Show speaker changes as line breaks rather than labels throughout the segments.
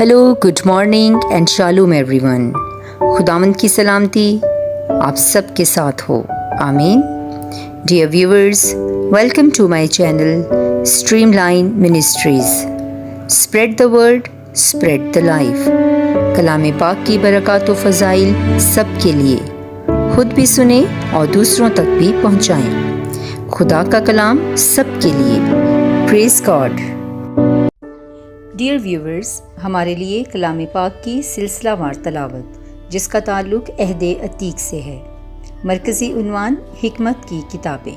Hello, good morning and shalom everyone. خداوند کی سلامتی آپ سب کے ساتھ ہو، آمین۔ Dear viewers, welcome to my channel streamline ministries. Spread the word, spread the life. کلام پاک کی برکات و فضائل سب کے لیے، خود بھی سنیں اور دوسروں تک بھی پہنچائیں۔ خدا کا کلام سب کے لیے۔ پریز گاڈ۔ ڈیئر ویورز، ہمارے لیے کلام پاک کی سلسلہ وار تلاوت جس کا تعلق عہد عتیق سے ہے۔ مرکزی عنوان حکمت کی کتابیں۔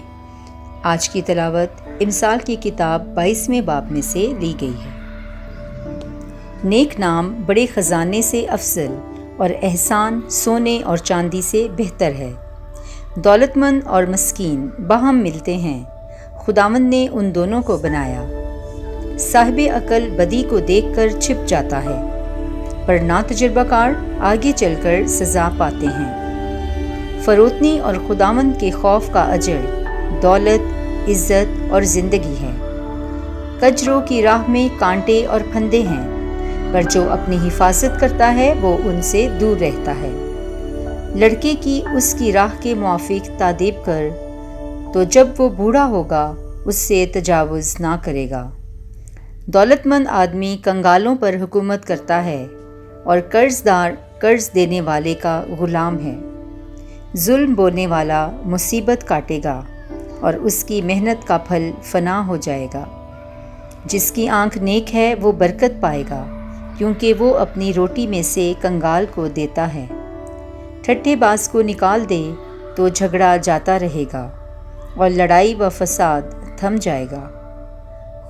آج کی تلاوت امثال کی کتاب 22ویں باب میں سے لی گئی ہے۔ نیک نام بڑے خزانے سے افضل اور احسان سونے اور چاندی سے بہتر ہے۔ دولت مند اور مسکین باہم ملتے ہیں، خداوند نے ان دونوں کو بنایا۔ صاحب عقل بدی کو دیکھ کر چھپ جاتا ہے، پر ناتجربہ کار آگے چل کر سزا پاتے ہیں۔ فروتنی اور خداوند کے خوف کا اجر دولت، عزت اور زندگی ہے۔ کجروں کی راہ میں کانٹے اور پھندے ہیں، پر جو اپنی حفاظت کرتا ہے وہ ان سے دور رہتا ہے۔ لڑکے کی اس کی راہ کے موافق تادیب کر، تو جب وہ بوڑھا ہوگا اس سے تجاوز نہ کرے گا۔ دولت مند آدمی کنگالوں پر حکومت کرتا ہے، اور قرض دار قرض دینے والے کا غلام ہے۔ ظلم بولنے والا مصیبت کاٹے گا، اور اس کی محنت کا پھل فنا ہو جائے گا۔ جس کی آنکھ نیک ہے وہ برکت پائے گا، کیونکہ وہ اپنی روٹی میں سے کنگال کو دیتا ہے۔ ٹھٹھے باز کو نکال دے تو جھگڑا جاتا رہے گا، اور لڑائی و فساد تھم جائے گا۔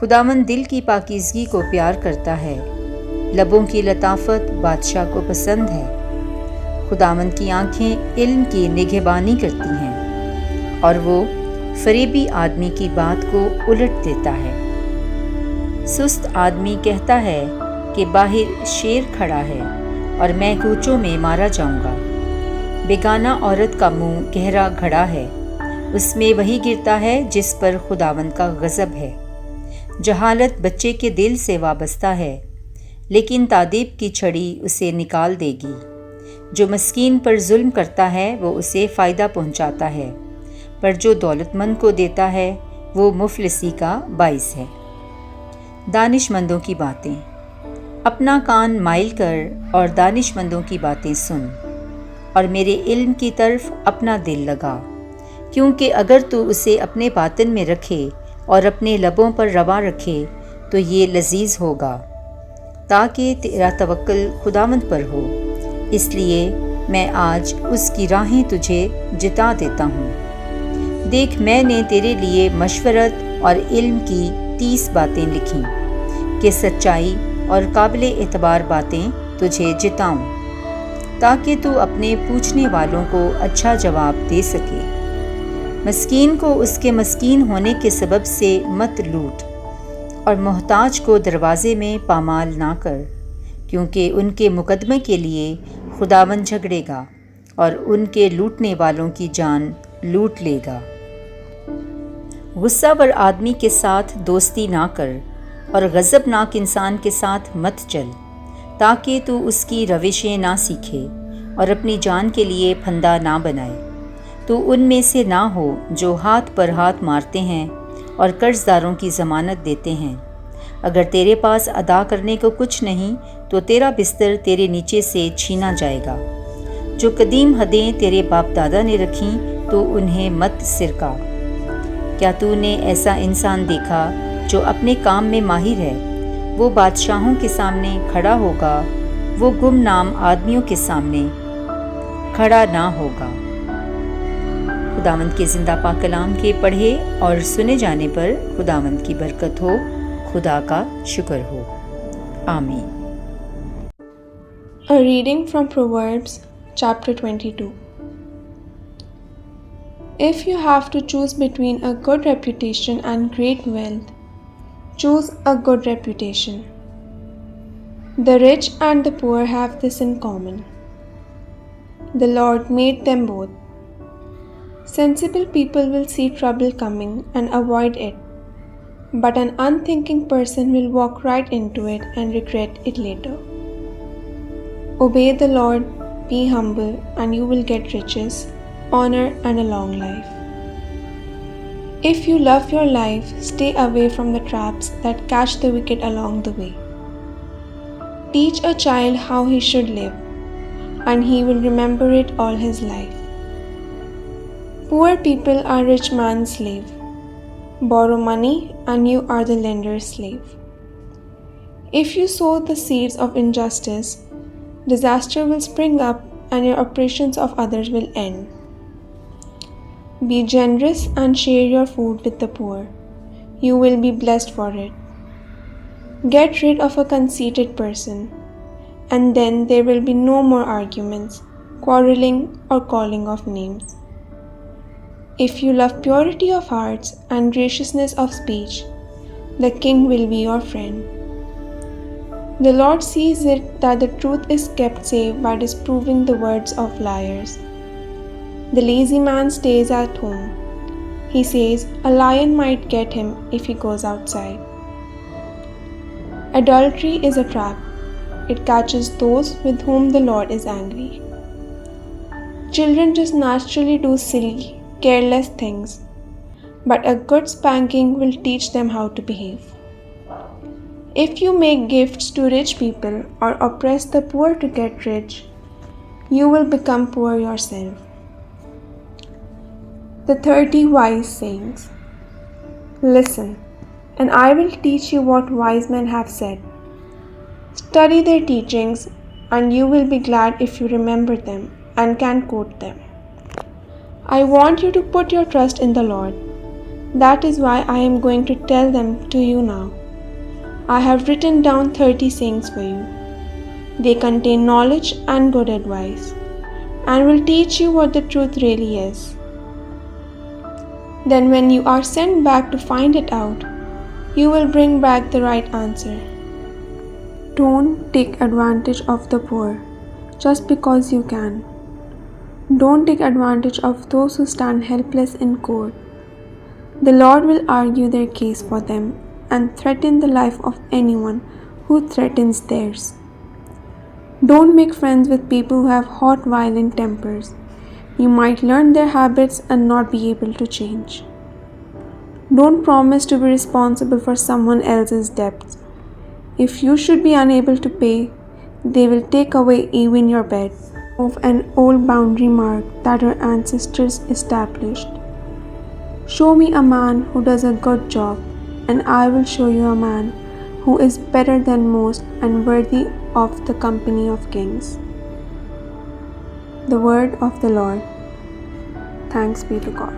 خداوند دل کی پاکیزگی کو پیار کرتا ہے، لبوں کی لطافت بادشاہ کو پسند ہے۔ خداوند کی آنکھیں علم کی نگہبانی کرتی ہیں، اور وہ فریبی آدمی کی بات کو الٹ دیتا ہے۔ سست آدمی کہتا ہے کہ باہر شیر کھڑا ہے، اور میں کوچوں میں مارا جاؤں گا۔ بیگانہ عورت کا منہ گہرا گھڑا ہے، اس میں وہی گرتا ہے جس پر خداوند کا غضب ہے۔ جہالت بچے کے دل سے وابستہ ہے، لیکن تادیب کی چھڑی اسے نکال دے گی۔ جو مسکین پر ظلم کرتا ہے وہ اسے فائدہ پہنچاتا ہے، پر جو دولت مند کو دیتا ہے وہ مفلسی کا باعث ہے۔ دانش مندوں کی باتیں۔ اپنا کان مائل کر اور دانش مندوں کی باتیں سن، اور میرے علم کی طرف اپنا دل لگا، کیونکہ اگر تو اسے اپنے باطن میں رکھے اور اپنے لبوں پر روا رکھے تو یہ لذیذ ہوگا، تاکہ تیرا توکل خداوند پر ہو۔ اس لیے میں آج اس کی راہیں تجھے جتا دیتا ہوں۔ دیکھ، میں نے تیرے لیے مشورت اور علم کی 30 باتیں لکھیں، کہ سچائی اور قابل اعتبار باتیں تجھے جتاؤں، تاکہ تو اپنے پوچھنے والوں کو اچھا جواب دے سکے۔ مسکین کو اس کے مسکین ہونے کے سبب سے مت لوٹ، اور محتاج کو دروازے میں پامال نہ کر، کیونکہ ان کے مقدمے کے لیے خداوند جھگڑے گا، اور ان کے لوٹنے والوں کی جان لوٹ لے گا۔ غصہ ور آدمی کے ساتھ دوستی نہ کر، اور غضبناک انسان کے ساتھ مت چل، تاکہ تو اس کی روشیں نہ سیکھے اور اپنی جان کے لیے پھندا نہ بنائے۔ تو ان میں سے نہ ہو جو ہاتھ پر ہاتھ مارتے ہیں اور قرض داروں کی ضمانت دیتے ہیں۔ اگر تیرے پاس ادا کرنے کو کچھ نہیں تو تیرا بستر تیرے نیچے سے چھینا جائے گا۔ جو قدیم حدیں تیرے باپ دادا نے رکھیں تو انہیں مت سرکا۔ کیا تو نے ایسا انسان دیکھا جو اپنے کام میں ماہر ہے؟ وہ بادشاہوں کے سامنے کھڑا ہوگا، وہ گمنام آدمیوں کے سامنے کھڑا نہ ہوگا۔ خداوند کے زندہ پاک کلام کے پڑھے اور سنے جانے پر خداوند کی برکت ہو، خدا کا شکر ہو، آمین۔
A reading from Proverbs chapter 22. If you have to choose between a good reputation and great wealth, choose a good reputation. The rich and the poor have this in common: the Lord made them both. Sensible people will see trouble coming and avoid it, but an unthinking person will walk right into it and regret it later. Obey the Lord, be humble, and you will get riches, honor, and a long life. If you love your life, stay away from the traps that catch the wicked along the way. Teach a child how he should live, and he will remember it all his life. Poor people are rich man's slave. Borrow money, and you are the lender's slave. If you sow the seeds of injustice, disaster will spring up, and your oppressions of others will end. Be generous and share your food with the poor. You will be blessed for it. Get rid of a conceited person, and then there will be no more arguments, quarreling, or calling of names. If you love purity of hearts and graciousness of speech, the king will be your friend. The Lord sees it that the truth is kept safe by disproving the words of liars. The lazy man stays at home. He says, a lion might get him if he goes outside. Adultery is a trap. It catches those with whom the Lord is angry. Children just naturally do silly, careless things, but a good spanking will teach them how to behave. If you make gifts to rich people or oppress the poor to get rich, you will become poor yourself. The 30 Wise Sayings. Listen, and I will teach you what wise men have said. Study their teachings, and you will be glad if you remember them and can quote them. I want you to put your trust in the Lord. That is why I am going to tell them to you now. I have written down 30 sayings for you. They contain knowledge and good advice, and will teach you what the truth really is. Then when you are sent back to find it out, you will bring back the right answer. Don't take advantage of the poor just because you can. Don't take advantage of those who stand helpless in court. The Lord will argue their case for them and threaten the life of anyone who threatens theirs. Don't make friends with people who have hot, violent tempers. You might learn their habits and not be able to change. Don't promise to be responsible for someone else's debts. If you should be unable to pay, they will take away even your bed. Of an old boundary mark that your ancestors established. Show me a man who does a good job, and I will show you a man who is better than most and worthy of the company of kings. The word of the Lord. Thanks be to God.